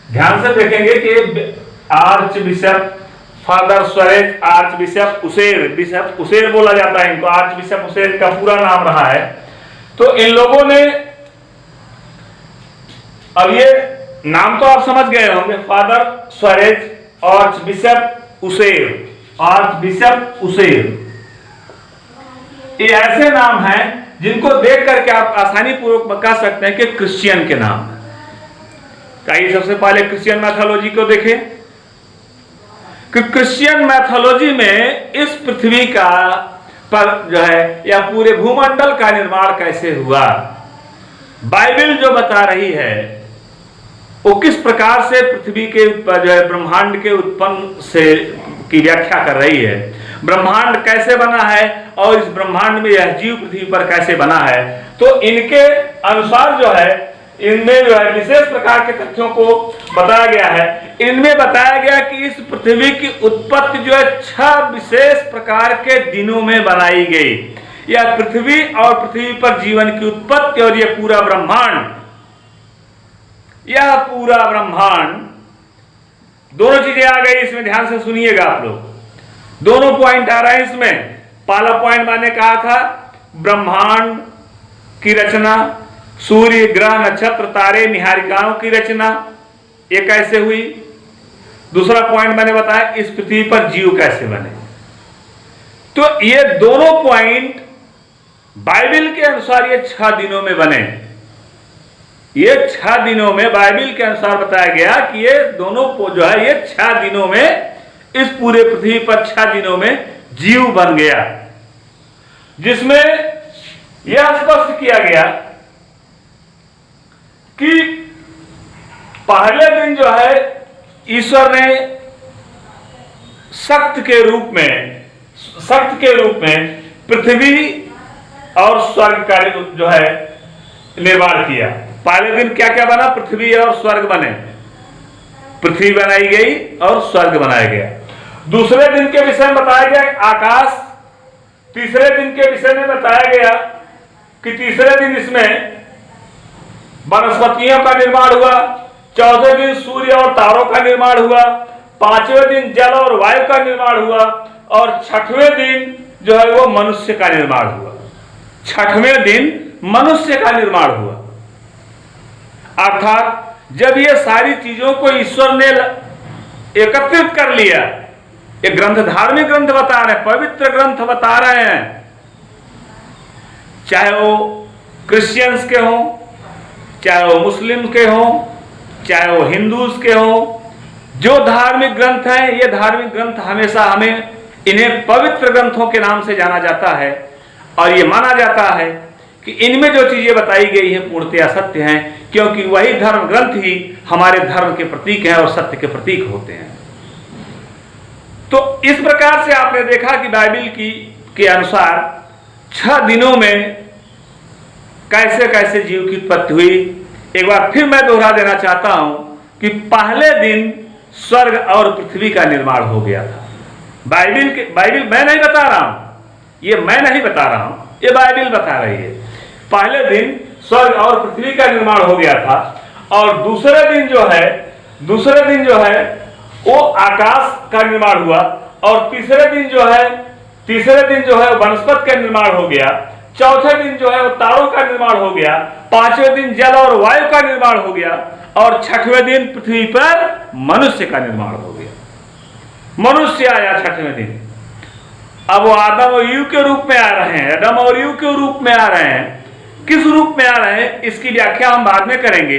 ध्यान से देखेंगे कि archbishop, father Suarez, archbishop Ussher बोला जाता है इनको, आर्च बिशप उसेर का पूरा नाम रहा है। तो इन लोगों ने, अब ये नाम तो आप समझ गए होंगे, फादर स्वरेज, आर्च बिशप उसेर, ये ऐसे नाम हैं जिनको देख करके आप आसानी पूर्वक कह सकते हैं कि क्रिश्चियन के नाम। आइए सबसे पहले क्रिश्चियन मैथोलॉजी को देखें कि क्रिश्चियन मैथोलॉजी में इस पृथ्वी का पर जो है या पूरे भूमंडल का निर्माण कैसे हुआ, बाइबल जो बता रही है वो किस प्रकार से पृथ्वी के जो है ब्रह्मांड के उत्पन्न से की व्याख्या कर रही है। ब्रह्मांड कैसे बना है और इस ब्रह्मांड में यह जीव पृथ्वी पर कैसे बना है। तो इनके अनुसार जो है इनमें जो है विशेष प्रकार के तथ्यों को बताया गया है। इनमें बताया गया कि इस पृथ्वी की उत्पत्ति जो है 6 विशेष प्रकार के दिनों में बनाई गई। यह पृथ्वी और पृथ्वी पर जीवन की उत्पत्ति और यह पूरा ब्रह्मांड, दोनों चीजें आ गई इसमें। ध्यान से सुनिएगा आप लोग, दोनों पॉइंट आ रहे हैं इसमें। पहला पॉइंट मैंने कहा था ब्रह्मांड की रचना, सूर्य, ग्रह, नक्षत्र, तारे, निहारिकाओं की रचना, ये कैसे हुई। दूसरा पॉइंट मैंने बताया इस पृथ्वी पर जीव कैसे बने। तो ये दोनों पॉइंट बाइबल के अनुसार ये 6 दिनों में बने। ये 6 दिनों में बाइबल के अनुसार बताया गया कि ये दोनों जो है ये 6 दिनों में इस पूरे पृथ्वी पर 6 दिनों में जीव बन गया, जिसमें यह स्पष्ट किया गया कि पहले दिन जो है ईश्वर ने शक्त के रूप में पृथ्वी और स्वर्ग का जो है निर्माण किया। पहले दिन क्या क्या बना? पृथ्वी और स्वर्ग बने, पृथ्वी बनाई गई और स्वर्ग बनाया गया। दूसरे दिन के विषय में बताया गया आकाश। तीसरे दिन के विषय में बताया गया कि तीसरे दिन इसमें वनस्पतियों का निर्माण हुआ। चौथे दिन सूर्य और तारों का निर्माण हुआ। पांचवें दिन जल और वायु का निर्माण हुआ। और छठवें दिन जो है वो मनुष्य का निर्माण हुआ। छठवें दिन मनुष्य का निर्माण हुआ। अर्थात जब ये सारी चीजों को ईश्वर ने एकत्रित कर लिया, ये ग्रंथ धार्मिक ग्रंथ बता रहे हैं, पवित्र ग्रंथ बता रहे हैं, चाहे वो क्रिश्चियंस के हों, चाहे वो मुस्लिम के हों, चाहे वो हिंदूज के हों, जो धार्मिक ग्रंथ हैं, ये धार्मिक ग्रंथ हमेशा हमें इन्हें पवित्र ग्रंथों के नाम से जाना जाता है। और ये माना जाता है कि इनमें जो चीजें बताई गई हैं पूर्णतया सत्य हैं, क्योंकि वही धर्म ग्रंथ ही हमारे धर्म के प्रतीक हैं और सत्य के प्रतीक होते हैं। तो इस प्रकार से आपने देखा कि बाइबल के अनुसार 6 दिनों में कैसे कैसे जीव की उत्पत्ति हुई। एक बार फिर मैं दोहरा देना चाहता हूं कि पहले दिन स्वर्ग और पृथ्वी का निर्माण हो गया था। बाइबल मैं नहीं बता रहा हूं, ये मैं नहीं बता रहा हूं, ये बाइबल बता रही है। पहले दिन स्वर्ग और पृथ्वी का निर्माण हो गया था। और दूसरे दिन जो है वो आकाश का निर्माण हुआ। और तीसरे दिन जो है वनस्पति का निर्माण हो गया। चौथे दिन जो है वो तारों का निर्माण हो गया। पांचवें दिन जल और वायु का निर्माण हो गया। और छठवें दिन पृथ्वी पर मनुष्य का निर्माण हो गया। मनुष्य आया छठवें दिन। अब वो आदम और ईव के रूप में आ रहे हैं, आदम और ईव के रूप में आ रहे हैं। किस रूप में आ रहे हैं इसकी व्याख्या हम बाद में करेंगे,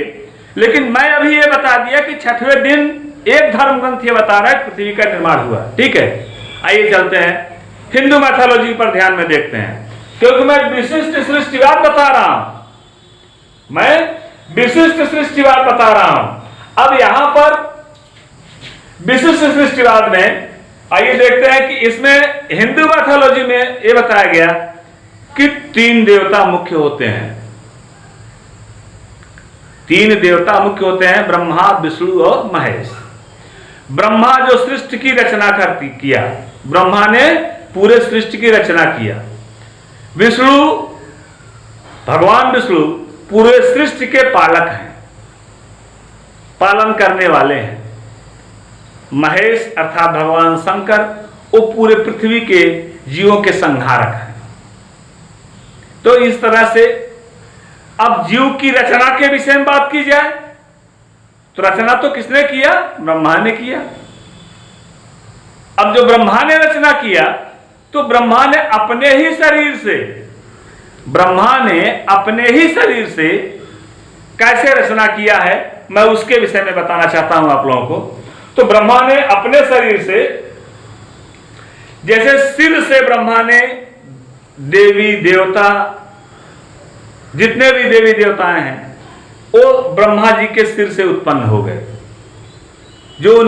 लेकिन मैं अभी ये बता दिया कि छठवें दिन एक धर्म ग्रंथ ये बता रहा है पृथ्वी का निर्माण हुआ। ठीक है, आइए चलते हैं हिंदू मैथोलॉजी पर ध्यान में देखते हैं, क्योंकि मैं विशिष्ट सृष्टिवाद बता रहा हूं। अब यहां पर विशिष्ट सृष्टिवाद में आइए देखते हैं कि इसमें हिंदू मैथोलॉजी में यह बताया गया कि 3 देवता मुख्य होते हैं। 3 देवता मुख्य होते हैं, ब्रह्मा, विष्णु और महेश। ब्रह्मा जो सृष्टि की रचना किया, ब्रह्मा ने पूरे सृष्टि की रचना किया। भगवान विष्णु पूरे सृष्टि के पालक हैं, पालन करने वाले हैं। महेश अर्थात भगवान शंकर वो पूरे पृथ्वी के जीवों के संहारक हैं। तो इस तरह से अब जीव की रचना के विषय में बात की जाए तो रचना तो किसने किया? ब्रह्मा ने किया। अब जो ब्रह्मा ने रचना किया तो ब्रह्मा ने अपने ही शरीर से कैसे रचना किया है, मैं उसके विषय में बताना चाहता हूं आप लोगों को। तो ब्रह्मा ने अपने शरीर से, जैसे सिर से ब्रह्मा ने देवी देवता, जितने भी देवी देवताएं हैं वो ब्रह्मा जी के सिर से उत्पन्न हो गए। जो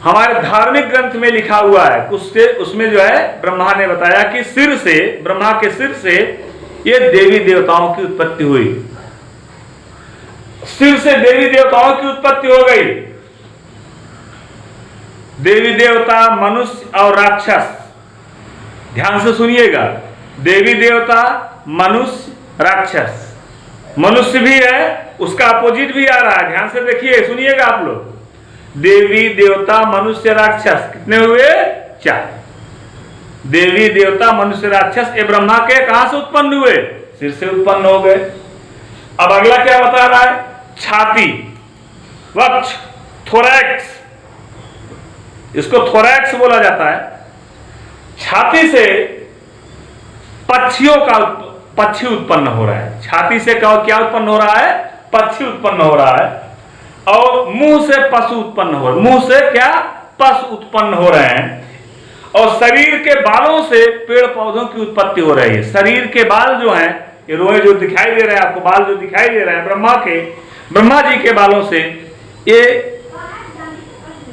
हमारे धार्मिक ग्रंथ में लिखा हुआ है उसमें जो है ब्रह्मा ने बताया कि ब्रह्मा के सिर से ये देवी देवताओं की उत्पत्ति हुई। सिर से देवी देवताओं की उत्पत्ति हो गई। देवी देवता, मनुष्य और राक्षस, ध्यान से सुनिएगा, देवी देवता, मनुष्य, राक्षस। मनुष्य भी है, उसका अपोजिट भी आ रहा है, ध्यान से देखिए, सुनिएगा आप लोग। देवी देवता, मनुष्य, राक्षस कितने हुए? 4। देवी देवता, मनुष्य, राक्षस ये ब्रह्मा के कहां से उत्पन्न हुए? सिर से उत्पन्न हो गए। अब अगला क्या बता रहा है? छाती, वक्ष, थोरैक्स, इसको थोरैक्स बोला जाता है। छाती से पक्षी उत्पन्न हो रहा है। छाती से क्या उत्पन्न हो रहा है? पक्षी उत्पन्न हो रहा है। और मुंह से पशु उत्पन्न हो रहे हैं। मुंह से क्या? पशु उत्पन्न हो रहे हैं। और शरीर के बालों से पेड़ पौधों की उत्पत्ति हो रही है। शरीर के बाल जो हैं, ये रोए जो दिखाई दे रहे हैं आपको, बाल जो दिखाई दे रहे हैं ब्रह्मा जी के बालों से ये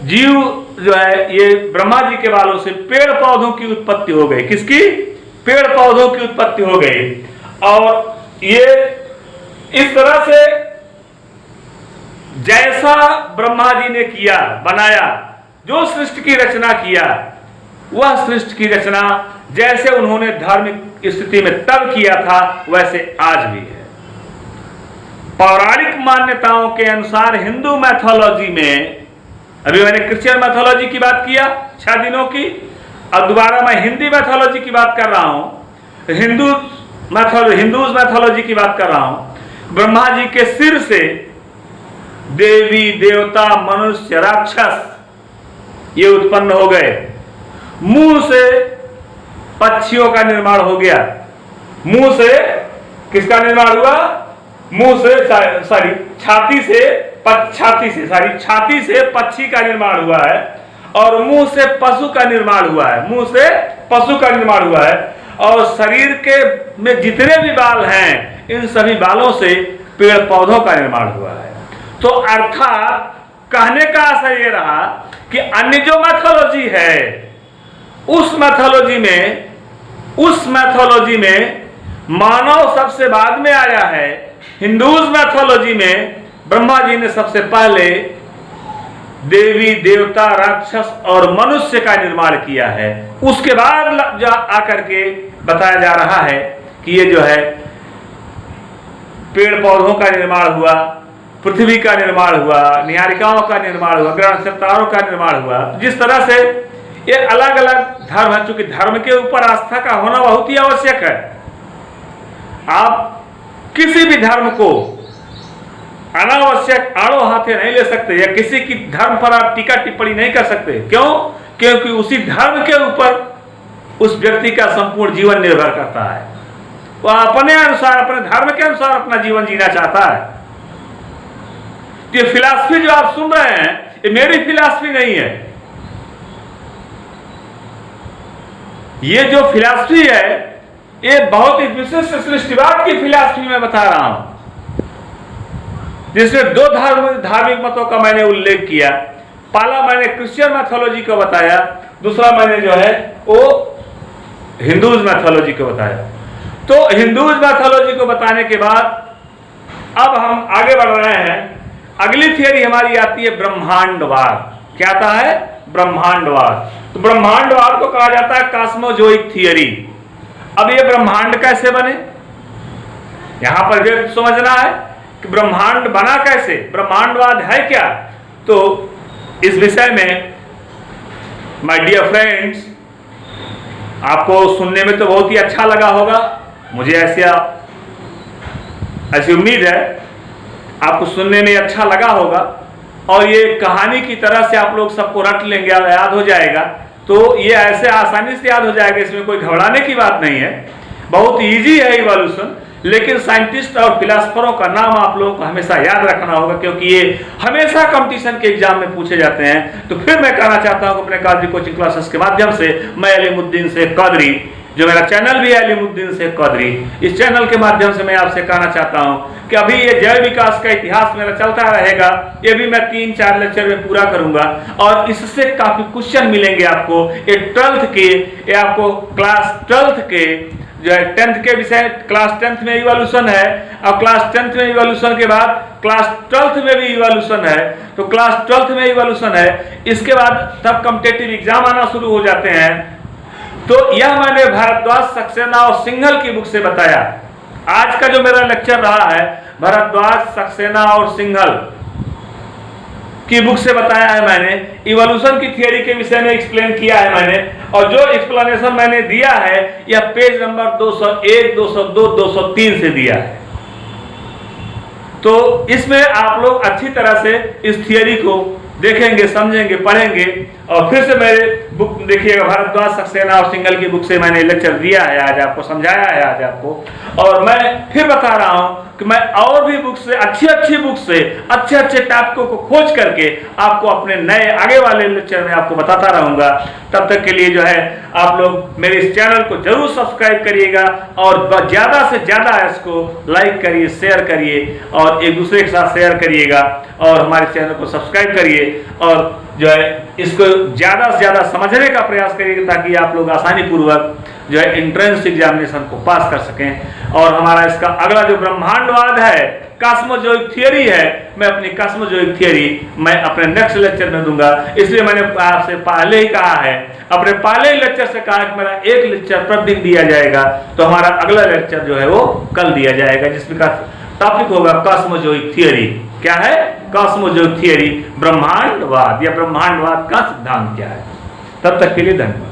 जीव जो है ये ब्रह्मा जी के बालों से पेड़ पौधों की उत्पत्ति हो गई। किसकी? पेड़ पौधों की उत्पत्ति हो गई। और ये इस तरह से जैसा ब्रह्मा जी ने किया, बनाया, जो सृष्टि की रचना किया, वह सृष्टि की रचना जैसे उन्होंने धार्मिक स्थिति में तब किया था वैसे आज भी है। पौराणिक मान्यताओं के अनुसार हिंदू मैथोलॉजी में, अभी मैंने क्रिश्चियन मैथोलॉजी की बात किया 6 दिनों की, अब दोबारा मैं हिंदी मैथोलॉजी की बात कर रहा हूं, हिंदूज मैथोलॉजी की बात कर रहा हूं। ब्रह्मा जी के सिर से देवी, देवता, मनुष्य, राक्षस ये उत्पन्न हो गए। मुंह से पक्षियों का निर्माण हो गया। मुंह से किसका निर्माण हुआ? मुंह से छाती से पक्षी का निर्माण हुआ है और मुंह से पशु का निर्माण हुआ है। मुंह से पशु का निर्माण हुआ है और शरीर के में जितने भी बाल हैं इन सभी बालों से पेड़ पौधों का निर्माण हुआ है। तो अर्थात कहने का आशय ये रहा कि अन्य जो मैथोलॉजी है उस मैथोलॉजी में मानव सबसे बाद में आया है। हिंदूज मैथोलॉजी में ब्रह्मा जी ने सबसे पहले देवी, देवता, राक्षस और मनुष्य का निर्माण किया है। उसके बाद आकर के बताया जा रहा है कि ये जो है पेड़ पौधों का निर्माण हुआ, पृथ्वी का निर्माण हुआ, निहारिकाओं का निर्माण हुआ, ग्रह नक्षत्रों का निर्माण हुआ। जिस तरह से ये अलग अलग धर्म है, चूंकि धर्म के ऊपर आस्था का होना बहुत ही आवश्यक है। आप किसी भी धर्म को अनावश्यक आड़ो हाथे नहीं ले सकते या किसी की धर्म पर आप टीका टिप्पणी नहीं कर सकते। क्यों? क्योंकि उसी धर्म के ऊपर उस व्यक्ति का संपूर्ण जीवन निर्भर करता है। वह अपने अनुसार, अपने धर्म के अनुसार अपना जीवन जीना चाहता है। ये फिलॉसफी जो आप सुन रहे हैं ये मेरी फिलॉसफी नहीं है। ये जो फिलॉसफी है ये बहुत ही विशिष्ट सृष्टिवाद की फिलॉसफी में बता रहा हूं, जिसमें 2 धार्मिक मतों का मैंने उल्लेख किया। पहला मैंने क्रिश्चियन मैथोलॉजी को बताया, दूसरा मैंने जो है वो हिंदूज मैथोलॉजी को बताया। तो हिंदूज मैथोलॉजी को बताने के बाद अब हम आगे बढ़ रहे हैं। अगली थियरी हमारी आती है ब्रह्मांडवाद। क्या आता है? ब्रह्मांडवाद। तो ब्रह्मांडवाद को कहा जाता है कॉस्मोजोइक थियरी। अब ये ब्रह्मांड कैसे बने, यहां पर भी समझना है कि ब्रह्मांड बना कैसे, ब्रह्मांडवाद है क्या। तो इस विषय में माय डियर फ्रेंड्स आपको सुनने में तो बहुत ही अच्छा लगा होगा, मुझे ऐसी उम्मीद है आपको सुनने में अच्छा लगा होगा और ये कहानी की तरह से आप लोग सबको रट लेंगे, याद हो जाएगा। तो ये ऐसे आसानी से याद हो जाएगा, इसमें कोई घबराने की बात नहीं है। बहुत इजी है इवोल्यूशन, लेकिन साइंटिस्ट और फिलोसफरों का नाम आप लोगों को हमेशा याद रखना होगा क्योंकि ये हमेशा कंपटीशन के एग्जाम में पूछे जाते हैं। तो फिर मैं कहना चाहता हूं अपने कादरी कोचिंग क्लासेस के माध्यम से मैं अलीमुद्दीन शेख कादरी, जो मेरा चैनल भी है अलीमुद्दीन शेख कादरी, इस चैनल के माध्यम से मैं आपसे कहना चाहता हूं कि अभी ये जय विकास का इतिहास मेरा चलता रहेगा। ये भी मैं 3-4 लेक्चर में पूरा करूंगा और इससे काफी क्वेश्चन मिलेंगे आपको। ये 12th के, ये आपको क्लास 12th के जो है 10th के विषय, क्लास 10th में इवोल्यूशन है और क्लास 10th में इवोल्यूशन के बाद क्लास 12th में भी इवोल्यूशन है। तो क्लास 12th में इवोल्यूशन है, इसके बाद तब कॉम्पिटिटिव एग्जाम आना शुरू हो जाते हैं। तो यह मैंने भारद्वाज, सक्सेना और सिंघल की बुक से बताया। आज का जो मेरा लेक्चर रहा है भारद्वाज, सक्सेना और सिंघल की बुक से बताया है मैंने। इवोल्यूशन की थियरी के विषय में एक्सप्लेन किया है मैंने और जो एक्सप्लेनेशन मैंने दिया है यह पेज नंबर 201, 202, 203 से दिया है। तो इसमें आप लोग अच्छी तरह से इस थियरी को देखेंगे, समझेंगे, पढ़ेंगे और फिर से मेरे बुक देखिएगा भारद्वाज, सक्सेना और सिंघल की बुक से मैंने लेक्चर दिया है आज आपको, समझाया है आज आपको। और मैं फिर बता रहा हूं कि मैं और भी बुक से अच्छी बुक से अच्छे टॉपिकों को खोज करके आपको अपने नए आगे वाले लेक्चर में आपको बताता रहूंगा। तब तक के लिए जो है आप लोग मेरे इस चैनल को जरूर सब्सक्राइब करिएगा और ज्यादा से ज्यादा इसको लाइक करिए, शेयर करिए और एक दूसरे के साथ शेयर करिएगा और हमारे चैनल को सब्सक्राइब करिए और जो है इसको ज्यादा से ज्यादा समझने का प्रयास करिएगा ताकि आप लोग आसानी पूर्वक जो है एंट्रेंस एग्जामिनेशन को पास कर सकें। और हमारा इसका अगला जो ब्रह्मांडवाद है, कॉस्मोजोइक थियरी है, मैं अपनी कॉस्मोजोइक थियरी मैं अपने नेक्स्ट लेक्चर में दूंगा। इसलिए मैंने आपसे पहले ही कहा है, अपने पहले ही लेक्चर से कहा कि मेरा एक लेक्चर प्रतिदिन दिया जाएगा, तो हमारा अगला लेक्चर जो है वो कल दिया जाएगा, जिसमें का टॉपिक होगा कॉस्मोजोइक थियरी। क्या है? कॉस्मोजोइक थियरी, ब्रह्मांडवाद या ब्रह्मांडवाद का सिद्धांत क्या है। तब तक के लिए धन्यवाद।